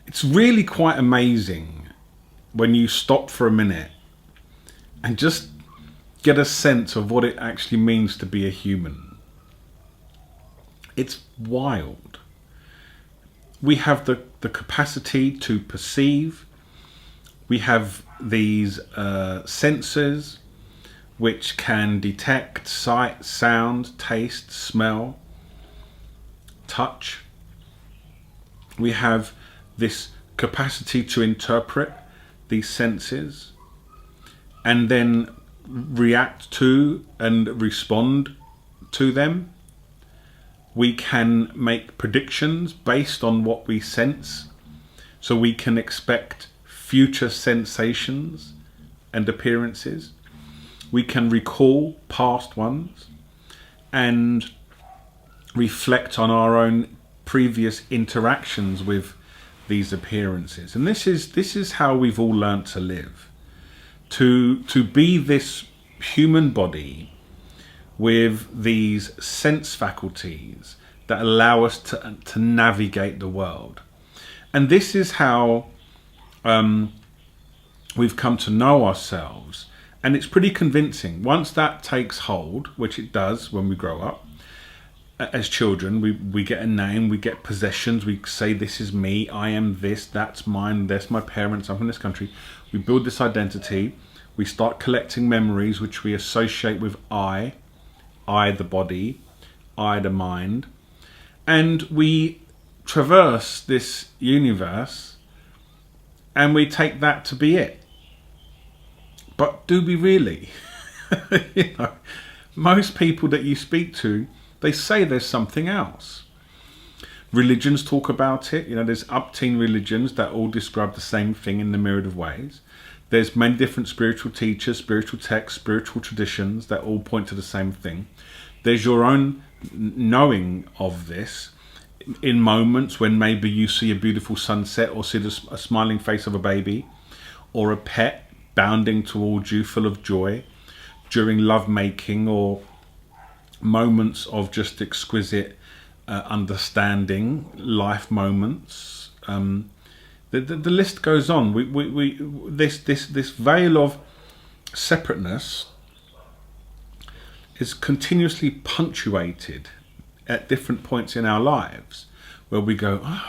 It's really quite amazing when you stop for a minute and just get a sense of what it actually means to be a human. It's wild. We have the capacity to perceive. We have these senses which can detect sight, sound, taste, smell, touch. We have this capacity to interpret these senses and then react to and respond to them. We can make predictions based on what we sense, so we can expect future sensations and appearances. We can recall past ones and reflect on our own previous interactions with these appearances. And this is how we've all learnt to live. To be this human body with these sense faculties that allow us to navigate the world. And this is how we've come to know ourselves. And it's pretty convincing. Once that takes hold, which it does when we grow up, as children, we get a name, we get possessions, we say this is me, I am this, that's mine, that's my parents, I'm from this country. We build this identity, we start collecting memories which we associate with I the body, I the mind, and we traverse this universe and we take that to be it. But do we really? You know, most people that you speak to, they say there's something else. Religions talk about it. You know, there's up-teen religions that all describe the same thing in the myriad of ways. There's many different spiritual teachers, spiritual texts, spiritual traditions that all point to the same thing. There's your own knowing of this in moments when maybe you see a beautiful sunset or see a smiling face of a baby or a pet bounding towards you full of joy during lovemaking, or moments of just exquisite understanding, life moments. The list goes on. This veil of separateness is continuously punctuated at different points in our lives where we go,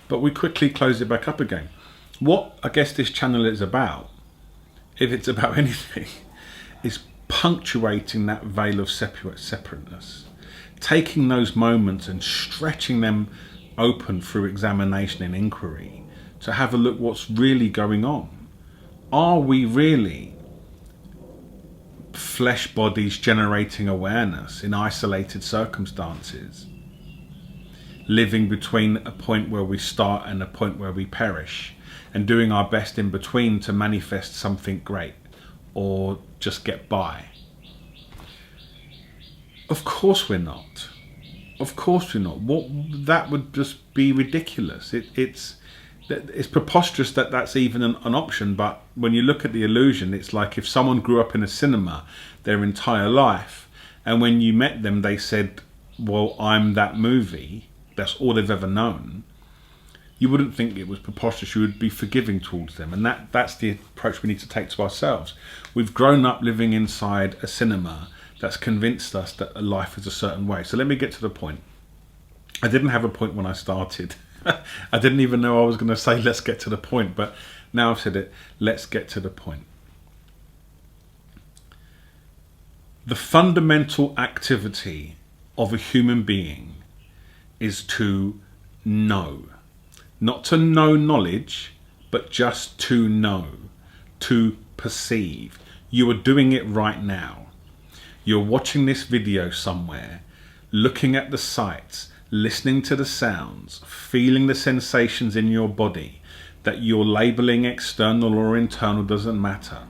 but we quickly close it back up again. What I guess this channel is about, if it's about anything, is punctuating that veil of separateness, taking those moments and stretching them open through examination and inquiry to have a look what's really going on. Are we really flesh bodies generating awareness in isolated circumstances, living between a point where we start and a point where we perish, and doing our best in between to manifest something great or just get by? Of course we're not. Of course we're not. That would just be ridiculous. It's preposterous that that's even an option. But when you look at the illusion, it's like if someone grew up in a cinema their entire life, and when you met them they said, well, I'm that movie, that's all they've ever known, you wouldn't think it was preposterous. You would be forgiving towards them. And that's the approach we need to take to ourselves. We've grown up living inside a cinema that's convinced us that life is a certain way. So let me get to the point. I didn't have a point when I started. I didn't even know I was going to say, let's get to the point. But now I've said it, let's get to the point. The fundamental activity of a human being is to know. Not to know knowledge, but just to know, to perceive. You are doing it right now. You're watching this video somewhere, looking at the sights, listening to the sounds, feeling the sensations in your body that you're labeling external or internal, doesn't matter.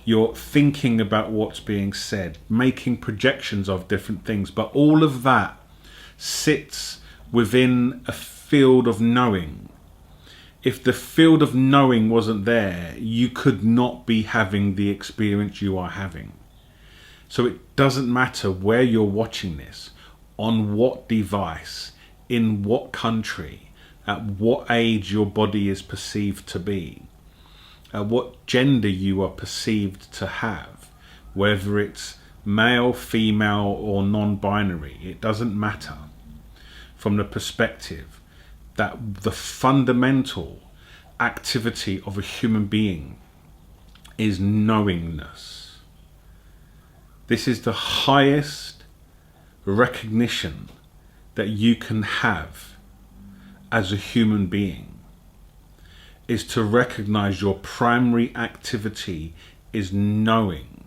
You're thinking about what's being said, making projections of different things, but all of that sits within a field of knowing. If the field of knowing wasn't there, you could not be having the experience you are having. So it doesn't matter where you're watching this, on what device, in what country, at what age your body is perceived to be, at what gender you are perceived to have, whether it's male, female, or non-binary, it doesn't matter, from the perspective that the fundamental activity of a human being is knowingness. This is the highest recognition that you can have as a human being, is to recognize your primary activity is knowing.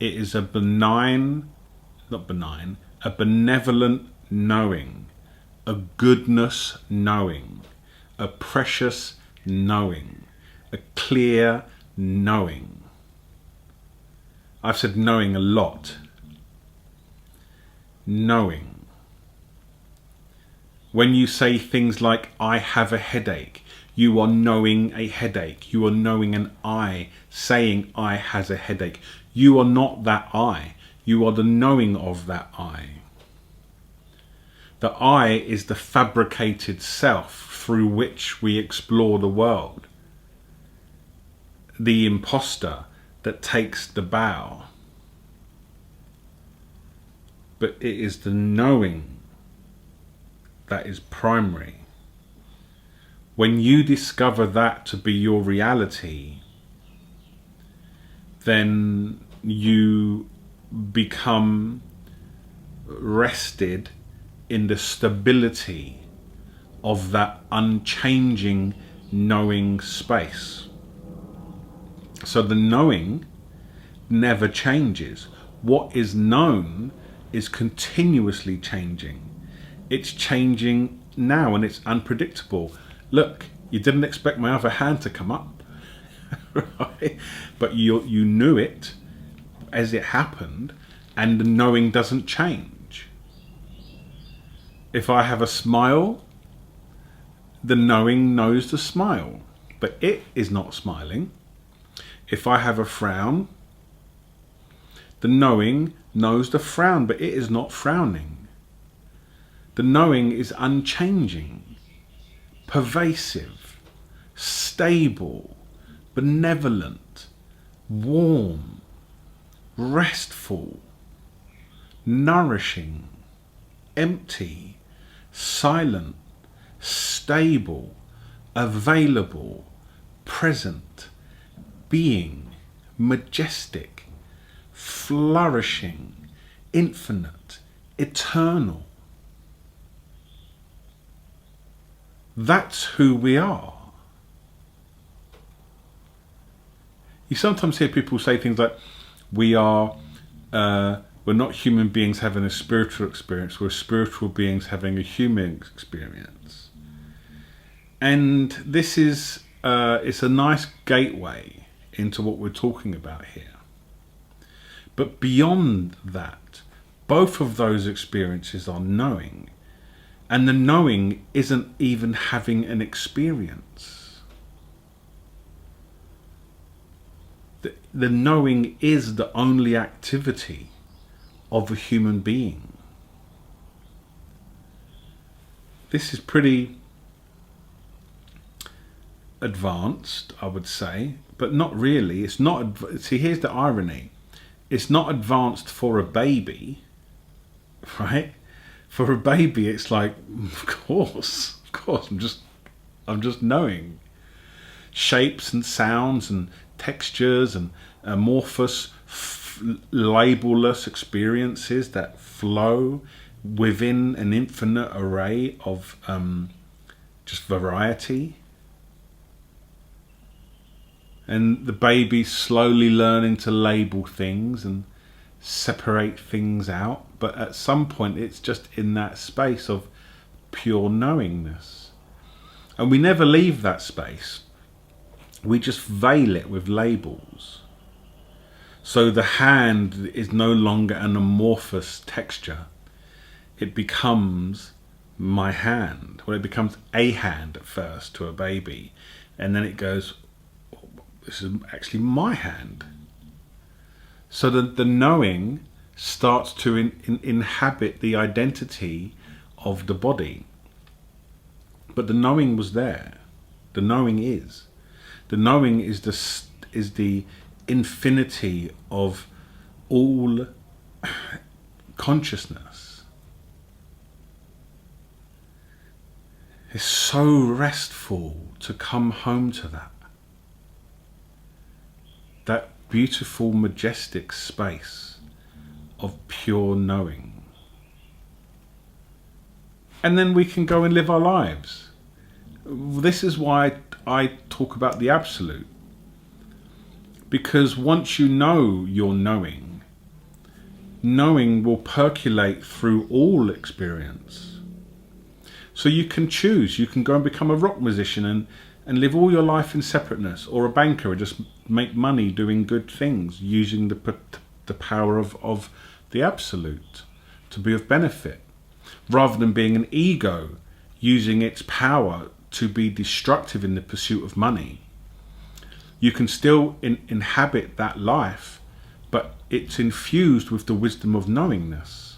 It is a a benevolent knowing, a goodness knowing, a precious knowing, a clear knowing. I've said knowing a lot. Knowing. When you say things like, I have a headache, you are knowing a headache. You are knowing an I saying I has a headache. You are not that I. You are the knowing of that I. The I is the fabricated self through which we explore the world. The imposter that takes the bow. But it is the knowing that is primary. When you discover that to be your reality, then you become rested in the stability of that unchanging knowing space. So the knowing never changes. What is known is continuously changing. It's changing now and it's unpredictable. Look, you didn't expect my other hand to come up, right? But you knew it as it happened, and the knowing doesn't change. If I have a smile, the knowing knows the smile, but it is not smiling. If I have a frown, the knowing knows the frown, but it is not frowning. The knowing is unchanging, pervasive, stable, benevolent, warm, restful, nourishing, empty, silent, stable, available, present, being, majestic, flourishing, infinite, eternal. That's who we are. You sometimes hear people say things like, we're not human beings having a spiritual experience, we're spiritual beings having a human experience. And this is, it's a nice gateway into what we're talking about here. But beyond that, both of those experiences are knowing. And the knowing isn't even having an experience. The knowing is the only activity of a human being. This is pretty advanced, I would say, but not really. It's not. See, here's the irony. It's not advanced for a baby, right? For a baby, it's like, of course, I'm just knowing shapes and sounds and textures and amorphous, labelless experiences that flow within an infinite array of just variety. And the baby's slowly learning to label things and separate things out, but at some point it's just in that space of pure knowingness, and we never leave that space. We just veil it with labels. So the hand is no longer an amorphous texture. It becomes my hand. Well, it becomes a hand at first to a baby, and then it goes, this is actually my hand. So the knowing starts to inhabit the identity of the body. But the knowing was there. The knowing is. The knowing is the infinity of all consciousness. It's so restful to come home to that. That beautiful, majestic space of pure knowing. And then we can go and live our lives. This is why I talk about the absolute. Because once you know you're knowing, knowing will percolate through all experience. So you can choose. You can go and become a rock musician and live all your life in separateness, or a banker and just make money doing good things, using the power of the absolute to be of benefit, rather than being an ego using its power to be destructive in the pursuit of money. You can still inhabit that life, but it's infused with the wisdom of knowingness.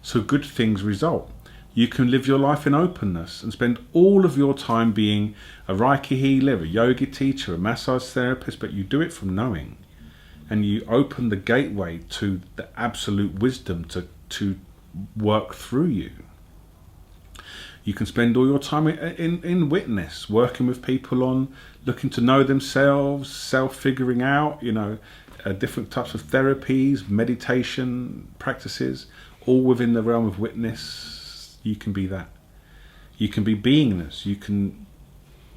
So good things result. You can live your life in openness and spend all of your time being a Reiki healer, a yoga teacher, a massage therapist, but you do it from knowing. And you open the gateway to the absolute wisdom to work through you. You can spend all your time in witness, working with people on looking to know themselves, self-figuring out, different types of therapies, meditation practices, all within the realm of witness. You can be that. You can be beingness. You can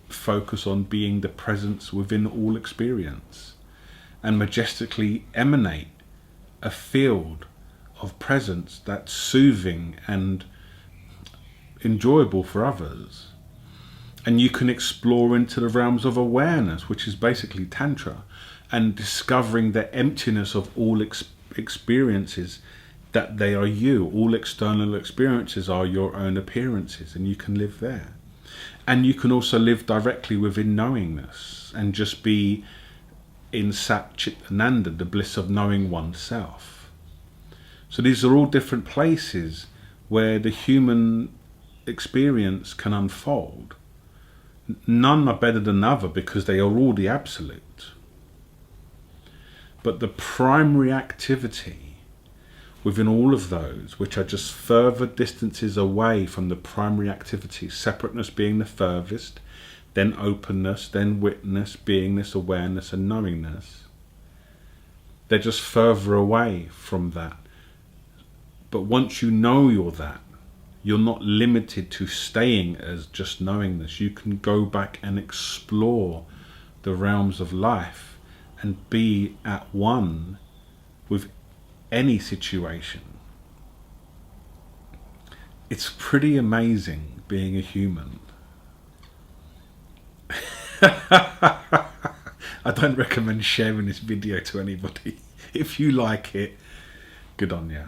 focus on being the presence within all experience and majestically emanate a field of presence that's soothing and enjoyable for others. And you can explore into the realms of awareness, which is basically Tantra, and discovering the emptiness of all experiences, that they are you. All external experiences are your own appearances, and you can live there. And you can also live directly within knowingness and just be in Sat Chit Ananda, the bliss of knowing oneself. So these are all different places where the human experience can unfold. None are better than other because they are all the absolute. But the primary activity within all of those, which are just further distances away from the primary activity, separateness being the furthest, then openness, then witness, beingness, awareness, and knowingness, they're just further away from that. But once you know you're that, you're not limited to staying as just knowingness. You can go back and explore the realms of life and be at one with any situation. It's pretty amazing being a human. I don't recommend sharing this video to anybody. If you like it, good on you.